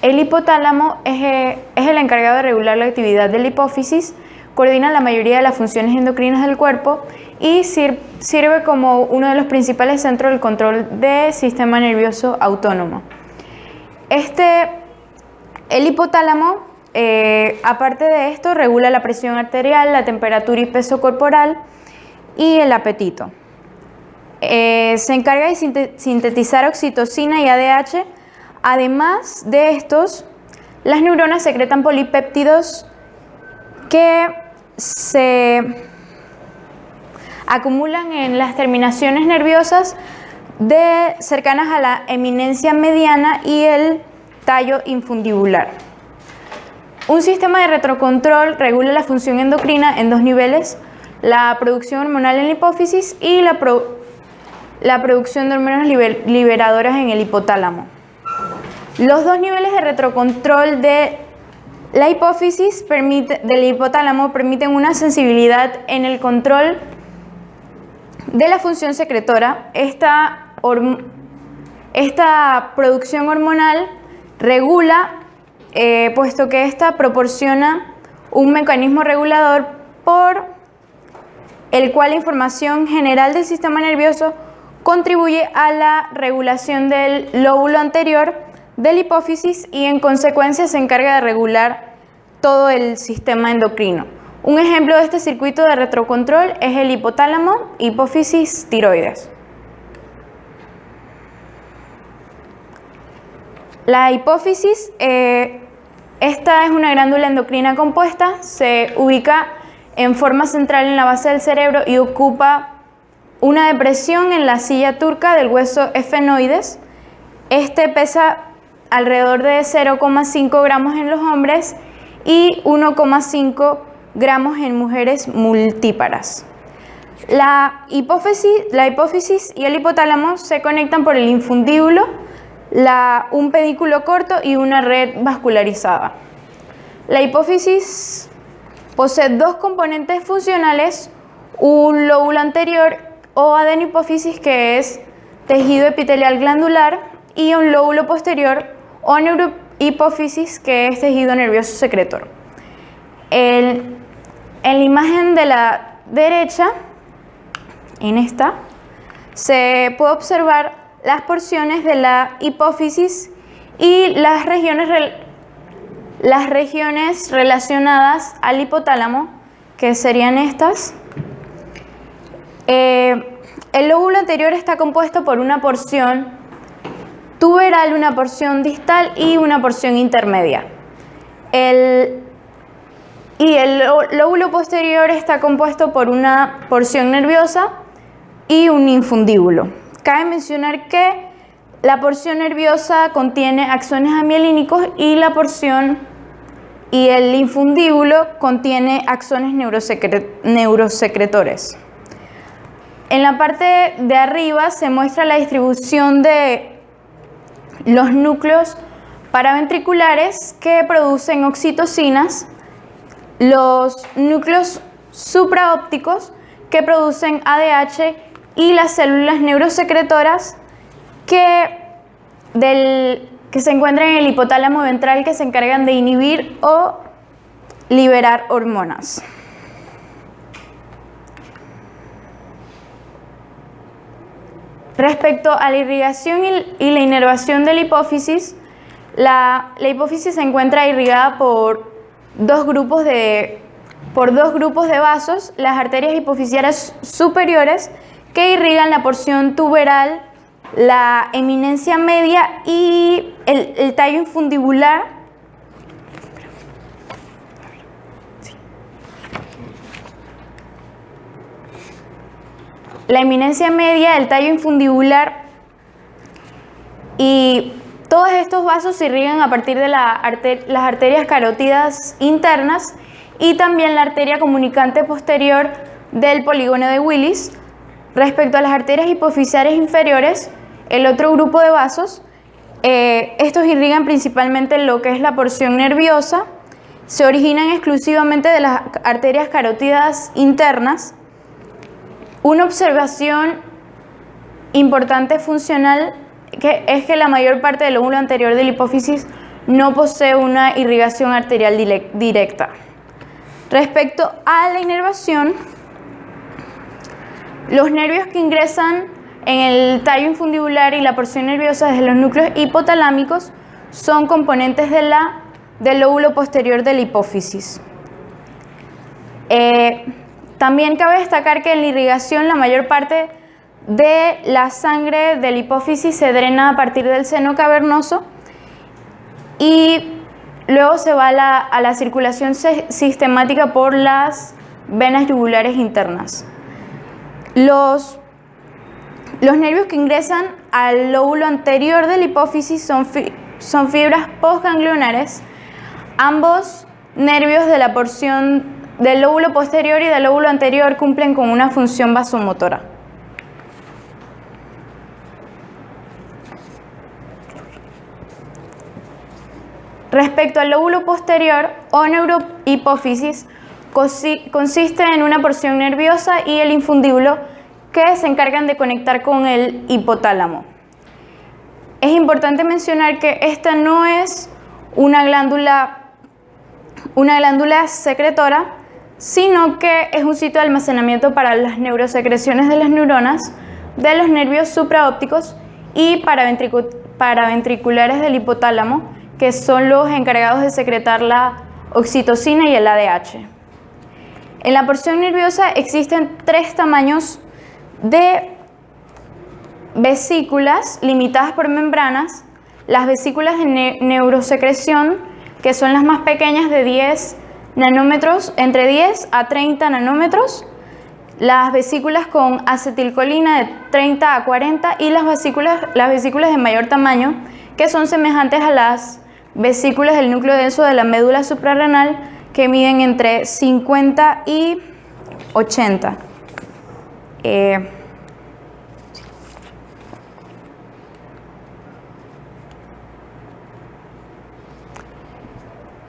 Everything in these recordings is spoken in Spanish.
El hipotálamo es el encargado de regular la actividad de la hipófisis, coordina la mayoría de las funciones endocrinas del cuerpo y sirve como uno de los principales centros del control del sistema nervioso autónomo. El hipotálamo, aparte de esto, regula la presión arterial, la temperatura y peso corporal y el apetito. Se encarga de sintetizar oxitocina y ADH. Además de estos, las neuronas secretan polipéptidos que se acumulan en las terminaciones nerviosas cercanas a la eminencia mediana y el tallo infundibular. Un sistema de retrocontrol regula la función endocrina en dos niveles: la producción hormonal en la hipófisis y la producción de hormonas liberadoras en el hipotálamo. Los dos niveles de retrocontrol de la hipófisis del hipotálamo permiten una sensibilidad en el control de la función secretora. Esta producción hormonal regula, puesto que esta proporciona un mecanismo regulador por el cual la información general del sistema nervioso contribuye a la regulación del lóbulo anterior de la hipófisis y en consecuencia se encarga de regular todo el sistema endocrino. Un ejemplo de este circuito de retrocontrol es el hipotálamo, hipófisis, tiroides. La hipófisis, esta es una glándula endocrina compuesta, se ubica en forma central en la base del cerebro y ocupa una depresión en la silla turca del hueso efenoides. Este pesa alrededor de 0,5 gramos en los hombres y 1,5 gramos en mujeres multíparas. La hipófisis y el hipotálamo se conectan por el infundíbulo, un pedículo corto y una red vascularizada. La hipófisis posee dos componentes funcionales: un lóbulo anterior o adenopófisis, que es tejido epitelial glandular, y un lóbulo posterior o neurohipófisis, que es tejido nervioso secretor. En la imagen de la derecha, en esta, se puede observar las porciones de la hipófisis y las regiones relacionadas al hipotálamo, que serían estas. El lóbulo anterior está compuesto por una porción tuberal, una porción distal y una porción intermedia. El lóbulo posterior está compuesto por una porción nerviosa y un infundíbulo. Cabe mencionar que la porción nerviosa contiene axones amielínicos y el infundíbulo contiene axones neurosecretores. En la parte de arriba se muestra la distribución de los núcleos paraventriculares que producen oxitocinas, los núcleos supraópticos que producen ADH y las células neurosecretoras que se encuentran en el hipotálamo ventral, que se encargan de inhibir o liberar hormonas. Respecto a la irrigación y la inervación de la hipófisis, la hipófisis se encuentra irrigada por dos grupos de vasos: las arterias hipofisiarias superiores, que irrigan la porción tuberal, la eminencia media y el tallo infundibular. La eminencia media, el tallo infundibular, y todos estos vasos se irrigan a partir de las arterias carótidas internas y también la arteria comunicante posterior del polígono de Willis. Respecto a las arterias hipofisiarias inferiores, el otro grupo de vasos, estos irrigan principalmente lo que es la porción nerviosa, se originan exclusivamente de las arterias carótidas internas. Una observación importante funcional es que la mayor parte del lóbulo anterior de la hipófisis no posee una irrigación arterial directa. Respecto a la inervación, los nervios que ingresan en el tallo infundibular y la porción nerviosa desde los núcleos hipotalámicos son componentes del lóbulo posterior de la hipófisis. También cabe destacar que en la irrigación la mayor parte de la sangre de la hipófisis se drena a partir del seno cavernoso y luego se va a la circulación sistemática por las venas yugulares internas. Los nervios que ingresan al lóbulo anterior de la hipófisis son fibras postganglionares. Ambos nervios de la porción del lóbulo posterior y del lóbulo anterior cumplen con una función vasomotora. Respecto al lóbulo posterior o neurohipófisis, consiste en una porción nerviosa y el infundíbulo que se encargan de conectar con el hipotálamo. Es importante mencionar que esta no es una glándula secretora, sino que es un sitio de almacenamiento para las neurosecreciones de las neuronas, de los nervios supraópticos y paraventriculares del hipotálamo, que son los encargados de secretar la oxitocina y el ADH. En la porción nerviosa existen 3 tamaños de vesículas limitadas por membranas: las vesículas de neurosecreción, que son las más pequeñas de 10 nanómetros, entre 10 a 30 nanómetros, las vesículas con acetilcolina de 30 a 40 y las vesículas de mayor tamaño, que son semejantes a las vesículas del núcleo denso de la médula suprarrenal, que miden entre 50 y 80.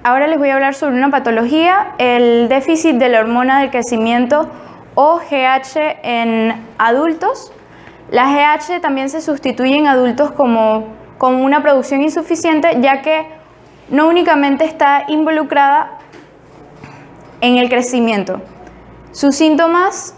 Ahora les voy a hablar sobre una patología, el déficit de la hormona del crecimiento o GH en adultos. La GH también se sustituye en adultos como una producción insuficiente, ya que no únicamente está involucrada en el crecimiento. Sus síntomas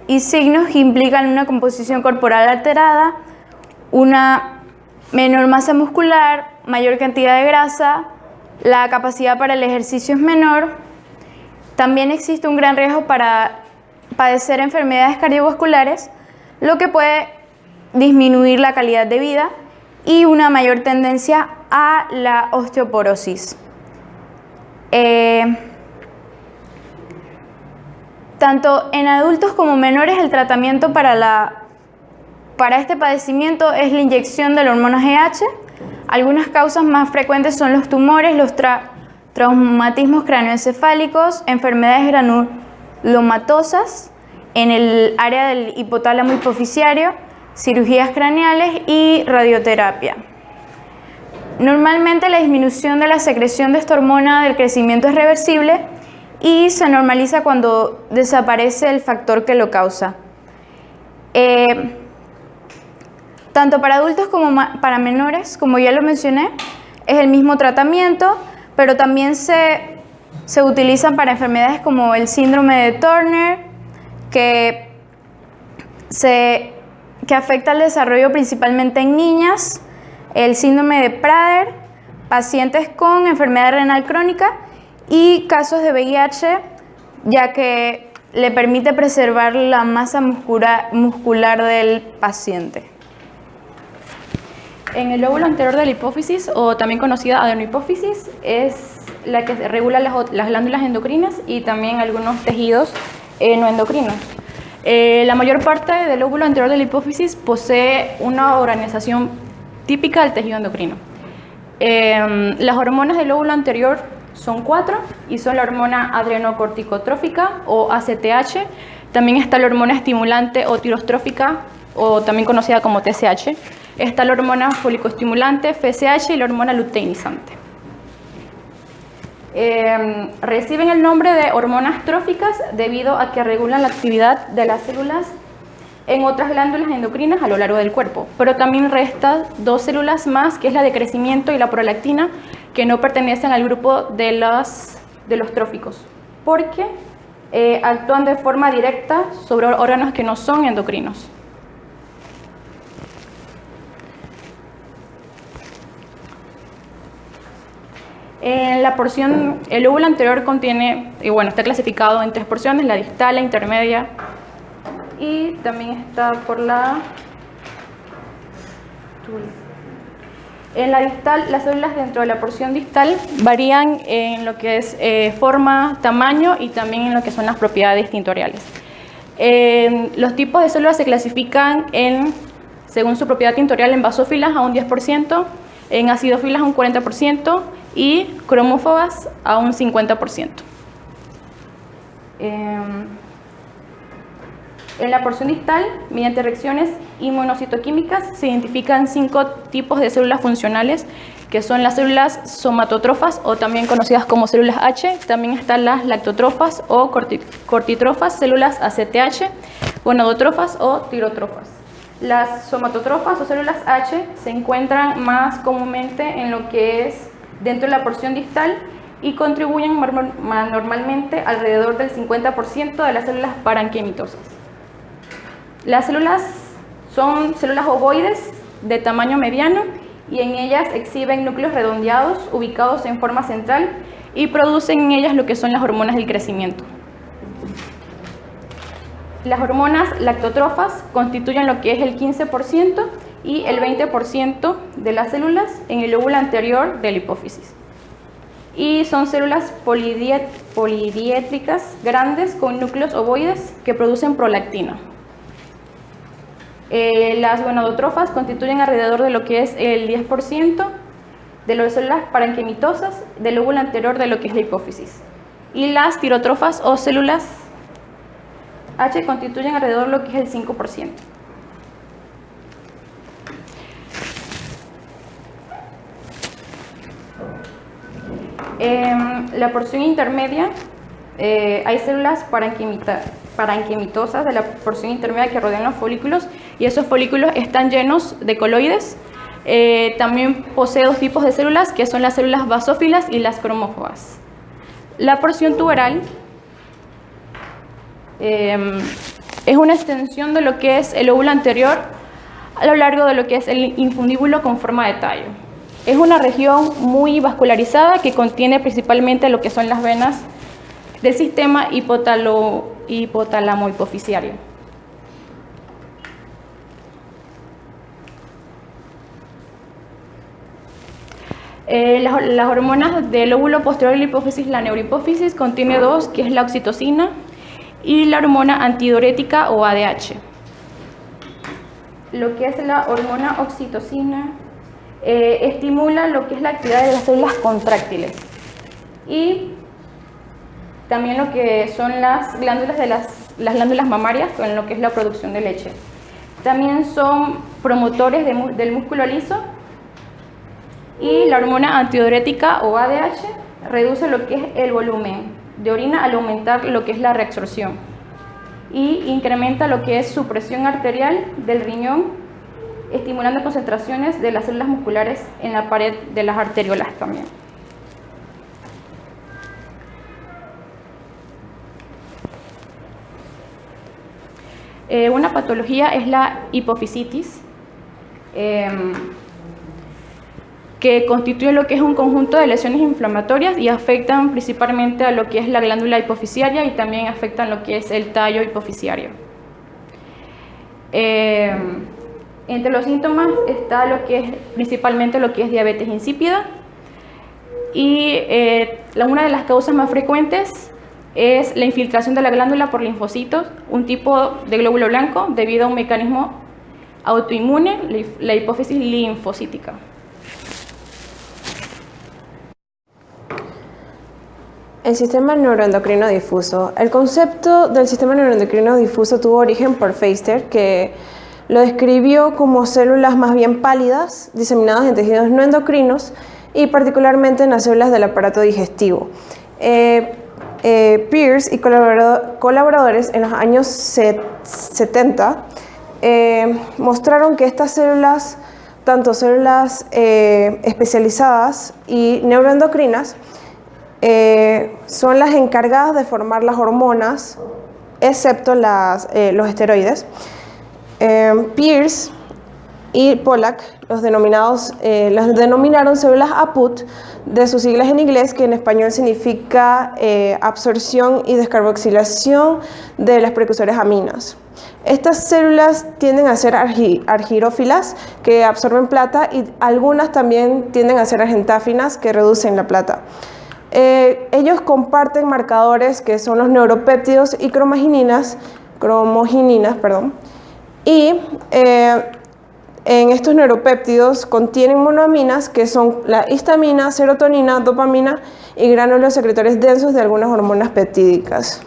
y signos implican una composición corporal alterada, una menor masa muscular, mayor cantidad de grasa, la capacidad para el ejercicio es menor. También existe un gran riesgo para padecer enfermedades cardiovasculares, lo que puede disminuir la calidad de vida, y una mayor tendencia a la osteoporosis. Tanto en adultos como menores, el tratamiento para este padecimiento es la inyección de la hormona GH. Algunas causas más frecuentes son los tumores, los traumatismos cráneoencefálicos, enfermedades granulomatosas en el área del hipotálamo hipofisiario, cirugías craneales y radioterapia. Normalmente la disminución de la secreción de esta hormona del crecimiento es reversible y se normaliza cuando desaparece el factor que lo causa. Tanto para adultos como para menores, como ya lo mencioné, es el mismo tratamiento, pero también se utilizan para enfermedades como el síndrome de Turner, que afecta el desarrollo principalmente en niñas, el síndrome de Prader, pacientes con enfermedad renal crónica y casos de VIH, ya que le permite preservar la masa muscular del paciente. En el lóbulo anterior de la hipófisis, o también conocida adenohipófisis, es la que regula las glándulas endocrinas y también algunos tejidos no endocrinos. La mayor parte del lóbulo anterior de la hipófisis posee una organización típica del tejido endocrino. Las hormonas del lóbulo anterior son 4 y son la hormona adrenocorticotrófica o ACTH. También está la hormona estimulante o tirostrófica, o también conocida como TSH. Está la hormona folicoestimulante, FSH, y la hormona luteinizante. Reciben el nombre de hormonas tróficas debido a que regulan la actividad de las células en otras glándulas endocrinas a lo largo del cuerpo, pero también resta 2 células más, que es la de crecimiento y la prolactina, que no pertenecen al grupo de los tróficos, porque actúan de forma directa sobre órganos que no son endocrinos. En la porción, el lóbulo anterior contiene, está clasificado en 3 porciones: la distal, la intermedia y también está por la... En la distal, las células dentro de la porción distal varían en lo que es forma, tamaño y también en lo que son las propiedades tintoriales. Los tipos de células se clasifican según su propiedad tintorial en basófilas a un 10%, en acidófilas a un 40% y cromófobas a un 50%. En la porción distal, mediante reacciones inmunocitoquímicas, se identifican 5 tipos de células funcionales, que son las células somatotrofas, o también conocidas como células H. También están las lactotrofas o cortitrofas, células ACTH, gonadotrofas o tirotrofas. Las somatotrofas o células H se encuentran más comúnmente en lo que es dentro de la porción distal y contribuyen normalmente alrededor del 50% de las células parenquimitosas. Las células son células ovoides de tamaño mediano y en ellas exhiben núcleos redondeados ubicados en forma central y producen en ellas lo que son las hormonas del crecimiento. Las hormonas lactotrofas constituyen lo que es el 15% y el 20% de las células en el lóbulo anterior de la hipófisis. Y son células polidiétricas grandes con núcleos ovoides que producen prolactina. Las gonadotrofas constituyen alrededor de lo que es el 10% de las células parenquimitosas del lóbulo anterior de lo que es la hipófisis. Y las tirotrofas o células H constituyen alrededor de lo que es el 5%. En la porción intermedia hay células parenquimitosas de la porción intermedia que rodean los folículos, y esos folículos están llenos de coloides. También posee 2 tipos de células, que son las células basófilas y las cromófobas. La porción tuberal es una extensión de lo que es el lóbulo anterior a lo largo de lo que es el infundíbulo con forma de tallo. Es una región muy vascularizada que contiene principalmente lo que son las venas del sistema hipotálamo-hipoficiario. Las hormonas del lóbulo posterior de la hipófisis, la neurohipófisis, contiene 2, que es la oxitocina y la hormona antidiurética o ADH. Lo que es la hormona oxitocina estimula lo que es la actividad de las células contráctiles y también lo que son las glándulas las glándulas mamarias, con lo que es la producción de leche. También son promotores del músculo liso, y la hormona antidiurética o ADH reduce lo que es el volumen de orina al aumentar lo que es la reabsorción y incrementa lo que es su presión arterial del riñón, estimulando concentraciones de las células musculares en la pared de las arteriolas también. Una patología es la hipofisitis, que constituye lo que es un conjunto de lesiones inflamatorias y afectan principalmente a lo que es la glándula hipofisiaria y también afectan lo que es el tallo hipofisiario. Entre los síntomas está lo que es principalmente lo que es diabetes insípida, y una de las causas más frecuentes es la infiltración de la glándula por linfocitos, un tipo de glóbulo blanco debido a un mecanismo autoinmune, la hipófisis linfocítica. El sistema neuroendocrino difuso. El concepto del sistema neuroendocrino difuso tuvo origen por Pfister, que lo describió como células más bien pálidas, diseminadas en tejidos no endocrinos y particularmente en las células del aparato digestivo. Pierce y colaboradores en los años 70 mostraron que estas células, tanto células especializadas y neuroendocrinas, son las encargadas de formar las hormonas, excepto los esteroides. Pierce y Pollack las denominaron células APUT, de sus siglas en inglés, que en español significa absorción y descarboxilación de las precursores aminas. Estas células tienden a ser argirófilas, que absorben plata, y algunas también tienden a ser argentáfinas, que reducen la plata. Ellos comparten marcadores que son los neuropéptidos y cromogeninas, y en estos neuropéptidos contienen monoaminas, que son la histamina, serotonina, dopamina y gránulos secretores densos de algunas hormonas peptídicas.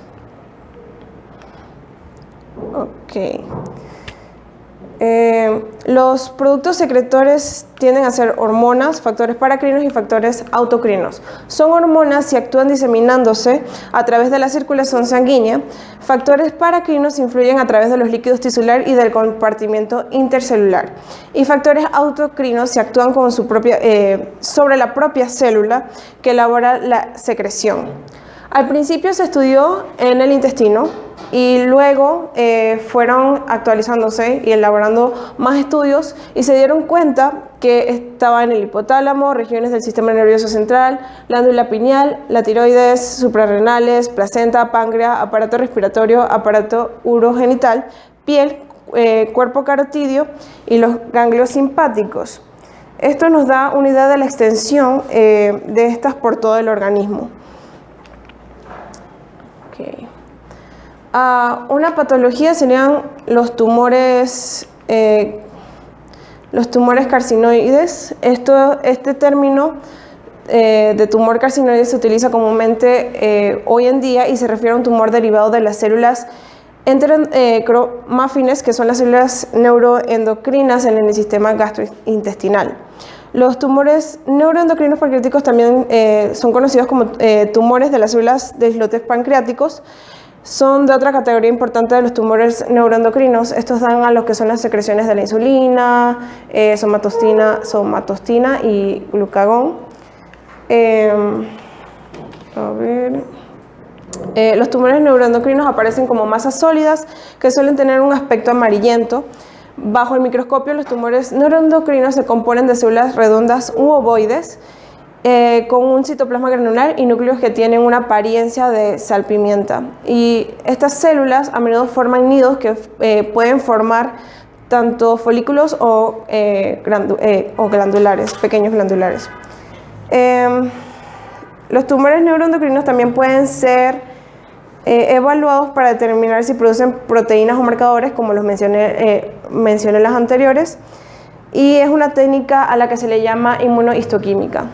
Los productos secretores tienden a ser hormonas, factores paracrinos y factores autocrinos. Son hormonas si actúan diseminándose a través de la circulación sanguínea. Factores paracrinos influyen a través de los líquidos tisular y del compartimiento intercelular. Y factores autocrinos si actúan con sobre la propia célula que elabora la secreción. Al principio se estudió en el intestino y luego fueron actualizándose y elaborando más estudios y se dieron cuenta que estaba en el hipotálamo, regiones del sistema nervioso central, glándula pineal, la tiroides, suprarrenales, placenta, páncreas, aparato respiratorio, aparato urogenital, piel, cuerpo carotidio y los ganglios simpáticos. Esto nos da una idea de la extensión de estas por todo el organismo. Una patología serían los tumores carcinoides. Este término de tumor carcinoide se utiliza comúnmente hoy en día y se refiere a un tumor derivado de las células enterocromafines, que son las células neuroendocrinas en el sistema gastrointestinal. Los tumores neuroendocrinos pancreáticos también son conocidos como tumores de las células de islotes pancreáticos. Son de otra categoría importante de los tumores neuroendocrinos. Estos dan a lo que son las secreciones de la insulina, somatostina y glucagón. Los tumores neuroendocrinos aparecen como masas sólidas que suelen tener un aspecto amarillento. Bajo el microscopio, los tumores neuroendocrinos se componen de células redondas u ovoides con un citoplasma granular y núcleos que tienen una apariencia de salpimienta. Y estas células a menudo forman nidos que pueden formar tanto folículos o glandulares, pequeños glandulares. Los tumores neuroendocrinos también pueden ser evaluados para determinar si producen proteínas o marcadores, como los mencioné en las anteriores, y es una técnica a la que se le llama inmunohistoquímica.